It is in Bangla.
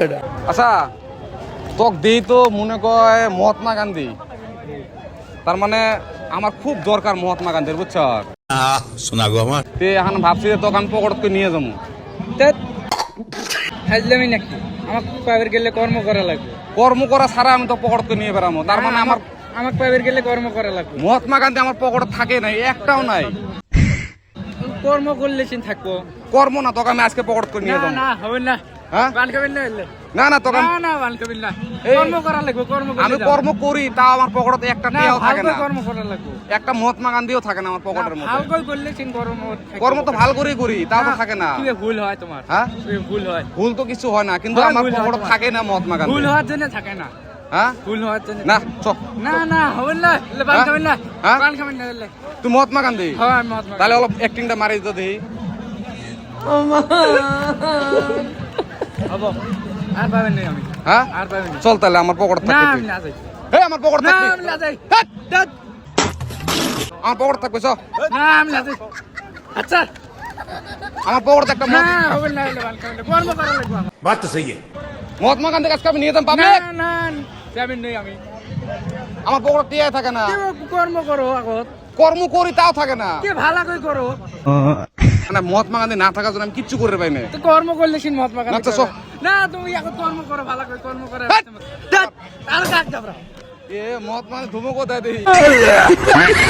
আচ্ছা তোক দেই তো মনে কয় মহাত্মা গান্ধী, তার মানে আমার খুব দরকার মহাত্মা গান্ধীর, বুঝছ? শোনা গো আমার তে এখন ভাবছি যে তোকে আমি পকেট করে নিয়ে যাবো। হাজলামি নাকি? আমার পাইবের গেলে কর্ম করা লাগবে। কর্ম করা ছাড়া আমি তো পকেট করে নিয়ে বেড়াবো, তার মানে আমার আমার পাইবের গেলে কর্ম করা লাগবে। মহাত্মা গান্ধী আমার পকেটে থাকে নাই, একটাও নাই। কর্ম করলে চিন থাকবো। কর্ম না, তোকে আমি আজকে পকেট করে নিয়ে না যাবো। না হবে না, হ্যাঁ বান খাবেন না হলে। না না তোকে না না বান খাবেন না, এই- কর্ম করা লাগবে। কর্ম করলে আমি যাবো। কর্ম করি, তাও আমার পকেটে একটা না টিয়াও থাকে ভালো না, কর্ম করা লাগবে। একটা মহাত্মা গান্ধীও থাকে না আমার পকেটের ভালো মধ্যে। করে করলে চিন কর্ম থাকবে। কর্ম তো ভালো করেই করি, তাও তো থাকে না। কি ভুল হয় তোমার? হ্যাঁ কি ভুল হয়? ভুল তো কিছু হয় না, কিন্তু হয়, আমার ভুল হয় পকেটে তোমার। থাকে না মহাত্মা গান্ধী। ভুল হওয়ার জন্য থাকে না, হ্যাঁ ভুল হওয়ার জন্য। না চ না না হবে না, বান হ্যাঁ? খাবেন না, হ্যাঁ? বান খাবেন না হলে। তুই মহাত্মা গান্ধী, হ্যাঁ আমি মহাত্মা তাহলে অলপ অ্যাক্টিংটা মারি তো দেখি। হবো। আর পাবেন না আমি, হ্যাঁ আর পাবেন না। চল তাহলে আমার পকেটে না থাকবে। আমি না যাই, এই আমার পকেটে না থাকবে, আমি না যাই, ধ্যাৎ, ধ্যাৎ। আমার পকেটে থাকবে চ। না আমি না যাই। আচ্ছা আমার পকেটে একটা না হবে না হলে বান খাবেন না, কর্ম করা লাগবে আমার। বাত তো সহি মহাত্মা গান্ধী কাছে আমি নিয়ে যাম পাবে। না না যাবেন নেই আমি। আমার পকেটে টিয়াই থাকে না, কর্ম করো আগত, কর্ম করি তাও থাকে না। কে ভালো করে করো। মানে মহাত্মা গান্ধী না থাকার জন্য আমি কিচ্ছু করতে পারি না। তো কর্ম করলে সিন মহাত্মা গান্ধী আচ্ছা, করবে। না তুমি এখন কর্ম করো, ভালো করে কর্ম করো। ধ্যাৎ। আর কাজ যাবরা। এ মহাত্মা গান্ধী ধুমকো দেয় দেখি।